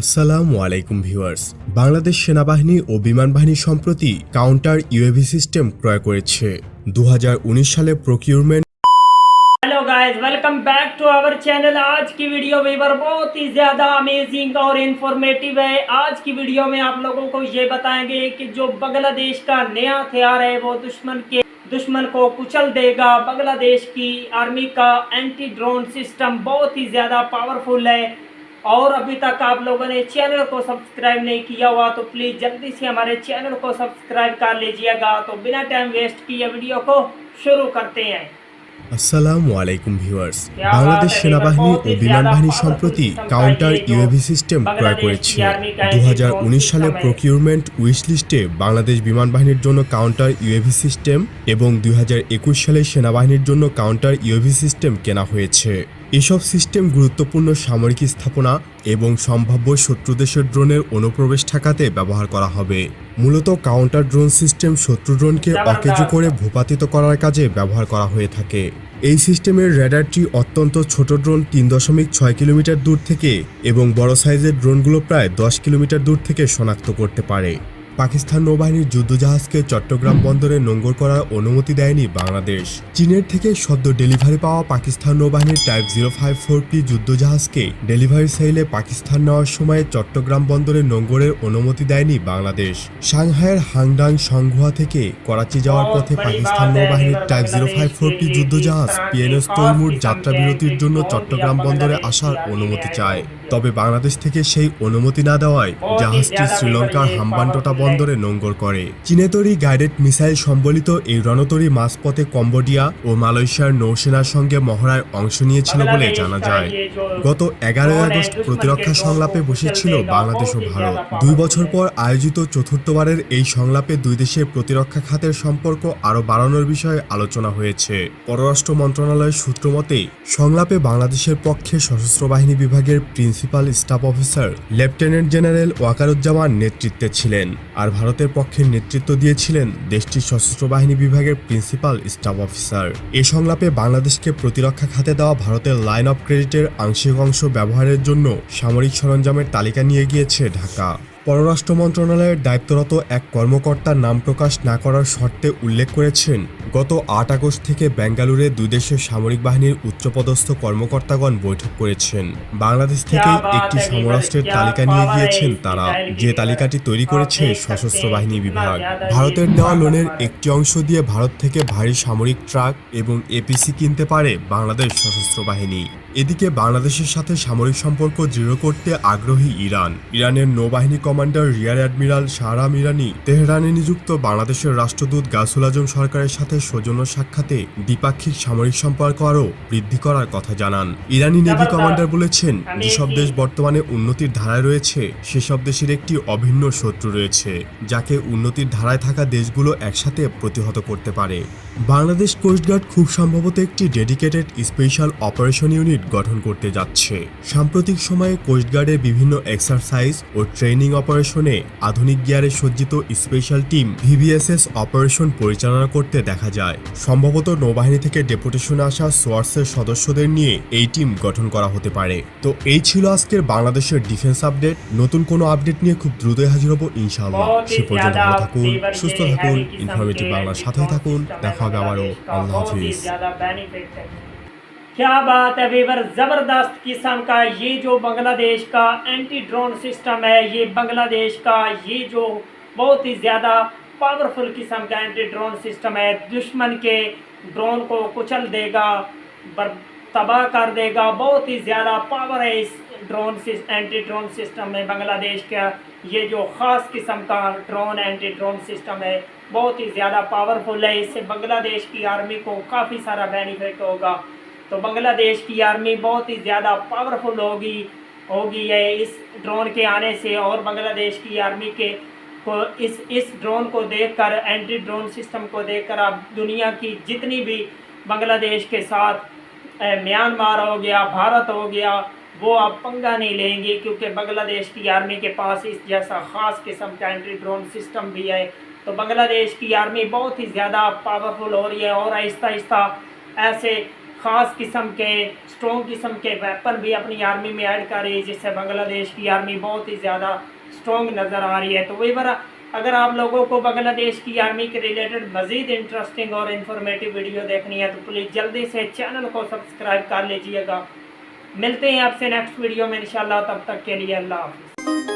আসসালামু আলাইকুম ভিউয়ার্স। বাংলাদেশ সেনাবাহিনী ও বিমান বাহিনী সম্প্রতি কাউন্টার ইউএভি সিস্টেম ক্রয় করেছে। 2019 সালে procurement. Hello guys, welcome back to our channel. आज की वीडियो वेवर बहुत ही ज़्यादा अमेजिंग और इन्फॉर्मेटिव है। आज की वीडियो में आप लोगों को ये बताएंगे कि जो बांग्लादेश का नया हथियार है वो दुश्मन को कुचल देगा। बांग्लादेश की आर्मी का एंटी ड्रोन सिस्टम बहुत ही ज़्यादा पावरफुल है। और अभी तक आप लोगों ने चैनल को सब्सक्राइब नहीं किया हुआ तो प्लीज़ जल्दी से हमारे चैनल को सब्सक्राइब कर लीजिएगा। तो बिना टाइम वेस्ट किए वीडियो को शुरू करते हैं। আসসালামু আলাইকুম ভিউয়ার্স। বাংলাদেশ সেনাবাহিনী ও বিমান বাহিনী সম্প্রতি কাউন্টার ইউএভি সিস্টেম ক্রয় করেছে। 2019 সালে প্রকিউরমেন্ট উইশ লিস্টে বাংলাদেশ বিমান বাহিনীর জন্য কাউন্টার ইউএভি সিস্টেম এবং 2021 সালে সেনাবাহিনীর জন্য কাউন্টার ইউএভি সিস্টেম কেনা হয়েছে। এসব সিস্টেম গুরুত্বপূর্ণ সামরিক স্থাপনা এবং সম্ভাব্য শত্রু দেশের ড্রোনের অনুপ্রবেশ ঠেকাতে ব্যবহার করা হবে। মূলত কাউন্টার ড্রোন সিস্টেম শত্রু ড্রোনকে অকেজো করে ভূপাতিত করার কাজে ব্যবহার করা হয়ে থাকে। এই সিস্টেমের রেডারটি অত্যন্ত ছোট ড্রোন 3.6 কিলোমিটার দূর থেকে এবং বড় সাইজের ড্রোনগুলো প্রায় 10 কিলোমিটার দূর থেকে শনাক্ত করতে পারে। পাকিস্তান নৌবাহিনীর যুদ্ধজাহাজকে চট্টগ্রাম বন্দরে নোঙর করার অনুমতি দেয়নি বাংলাদেশ। চীনের থেকে সদ্য ডেলিভারি পাওয়া পাকিস্তান নৌবাহিনীর টাইপ 054P যুদ্ধজাহাজকে ডেলিভারি সাইলে পাকিস্তান নেওয়ার সময় চট্টগ্রাম বন্দরে নোঙরের অনুমতি দেয়নি বাংলাদেশ। সাংহাইয়ের হাংডাং সংঘুয়া থেকে করাচি যাওয়ার পথে পাকিস্তান নৌবাহিনীর টাইপ 054P যুদ্ধজাহাজ পিএনএস তৈমুর যাত্রাবিরতির জন্য চট্টগ্রাম বন্দরে আসার অনুমতি চায়। তবে বাংলাদেশ থেকে সেই অনুমতি না দেওয়ায় জাহাজটি শ্রীলঙ্কার হাম্বানটোটা বন্দরে নোঙর করে। চীনে তৈরি গাইডেড মিসাইল সম্বলিত এই রণতরী মাঝপথে কম্বোডিয়া ও মালয়েশিয়ার নৌসেনার সঙ্গে মহড়ায় অংশ নিয়েছিল বলে জানা যায়। গত 11 আগস্ট প্রতিরক্ষা সংলাপে বসেছিল বাংলাদেশ ও ভারত। 2 বছর পর আয়োজিত চতুর্থবারের এই সংলাপে দুই দেশের প্রতিরক্ষা খাতের সম্পর্ক আরও বাড়ানোর বিষয়ে আলোচনা হয়েছে। পররাষ্ট্র মন্ত্রণালয়ের সূত্র মতে সংলাপে বাংলাদেশের পক্ষে সশস্ত্র বাহিনী বিভাগের principal staff officer lieutenant general Wakeruzzaman নেতৃত্বে ছিলেন, আর ভারতের পক্ষে নেতৃত্ব দিয়েছিলেন দেশটির সশস্ত্র বাহিনী বিভাগের প্রিন্সিপাল স্টাফ অফিসার। এ সংলাপে বাংলাদেশকে প্রতিরক্ষা খাতে দেওয়া ভারতের লাইন অফ ক্রেডিটের আংশিক অংশ ব্যবহারের জন্য সামরিক সরঞ্জামের তালিকা নিয়ে গিয়েছে ঢাকা। পররাষ্ট্র মন্ত্রণালয়ের দায়িত্বরত এক কর্মকর্তার নাম প্রকাশ না করার শর্তে উল্লেখ করেছেন, গত 8 আগস্ট থেকে বেঙ্গালুরে দুই দেশের সামরিক বাহিনীর উচ্চপদস্থ কর্মকর্তাগণ বৈঠক করেছেন। বাংলাদেশ থেকে একটি সমরাস্ত্রের তালিকা নিয়ে গিয়েছেন তারা, যে তালিকাটি তৈরি করেছে সশস্ত্র বাহিনী বিভাগ। ভারতের দেওয়া লোনের একটি অংশ দিয়ে ভারত থেকে ভারী সামরিক ট্রাক এবং এপিসি কিনতে পারে বাংলাদেশ সশস্ত্র বাহিনী। এদিকে বাংলাদেশের সাথে সামরিক সম্পর্ক দৃঢ় করতে আগ্রহী ইরানের নৌবাহিনী কমান্ডার রিয়ার অ্যাডমিরাল শাহরাম ইরানি তেহরানে নিযুক্ত বাংলাদেশের রাষ্ট্রদূত গাসুল আজম সরকারের সাথে সৌজন্য সাক্ষাতে দ্বিপাক্ষিক সামরিক সম্পর্ক আরও বৃদ্ধি করার কথা জানান। ইরানি নেভি কমান্ডার বলেছেন, যেসব দেশ বর্তমানে উন্নতির ধারায় রয়েছে সেসব দেশের একটি অভিন্ন শত্রু রয়েছে, যাকে উন্নতির ধারায় থাকা দেশগুলো একসাথে প্রতিহত করতে পারে। বাংলাদেশ কোস্টগার্ড খুব সম্ভবত একটি ডেডিকেটেড স্পেশাল অপারেশন ইউনিট গঠন করতে যাচ্ছে। সাম্প্রতিক সময়ে কোস্টগার্ডের বিভিন্ন এক্সারসাইজ ও ট্রেনিং অপারেশনে আধুনিক গিয়ারে সজ্জিত স্পেশাল টিম ভিভিএসএস অপারেশন পরিচালনা করতে দেখা যায়। সম্ভবত নৌবাহিনী থেকে ডেপুটেশনে আসা সোয়ার্সের সদস্যদের নিয়ে এই টিম গঠন করা হতে পারে। তো এই ছিল আজকের বাংলাদেশের ডিফেন্স আপডেট। নতুন কোনো আপডেট নিয়ে খুব দ্রুতই হাজির হব ইনশাআল্লাহ। সে পর্যন্ত ভালো থাকুন, সুস্থ থাকুন, ইনফরমেটিভ বাংলার সাথেই থাকুন। দেখা হবে আবারও। আল্লাহ হাফিজ। क्या बात है वीवर, ज़बरदस्त किस्म का ये जो बांग्लादेश का एंटी ड्रोन सिस्टम है, ये बांग्लादेश का ये जो बहुत ही ज़्यादा पावरफुल किस्म का एंटी ड्रोन सिस्टम है, दुश्मन के ड्रोन को कुचल देगा, तबाह कर देगा। बहुत ही ज़्यादा पावर है इस एंटी ड्रोन सिस्टम में। बांग्लादेश का ये जो ख़ास किस्म का ड्रोन एंटी ड्रोन सिस्टम है बहुत ही ज़्यादा पावरफुल है। इससे बांग्लादेश की आर्मी को काफ़ी सारा बेनिफिट होगा। तो बांग्लादेश की आर्मी बहुत ही ज़्यादा पावरफुल होगी है इस ड्रोन के आने से। और बांग्लादेश की आर्मी के को इस ड्रोन को देखकर, एंटी ड्रोन सिस्टम को देखकर अब दुनिया की जितनी भी बांग्लादेश के साथ म्यांमार हो गया, भारत हो गया, वो अब पंगा नहीं लेंगे, क्योंकि बांग्लादेश की आर्मी के पास इस जैसा ख़ास किस्म का एंटी ड्रोन सिस्टम भी है। तो बांग्लादेश की आर्मी बहुत ही ज़्यादा पावरफुल हो रही है और आहिस्ता आहिस्ता ऐसे ख़ास किस्म के स्ट्रॉन्ग किस्म के वेपन भी अपनी आर्मी में ऐड कर रही है, जिससे बांग्लादेश की आर्मी बहुत ही ज़्यादा स्ट्रॉन्ग नज़र आ रही है। तो वही बार अगर आप लोगों को बांग्लादेश की आर्मी के रिलेटेड मज़ीद इंटरेस्टिंग और इन्फॉर्मेटिव वीडियो देखनी है तो प्लीज़ जल्दी से चैनल को सब्सक्राइब कर लीजिएगा। मिलते हैं आपसे नेक्स्ट वीडियो में इंशाल्लाह, तब तक के लिए अल्लाह हाफ़िज़।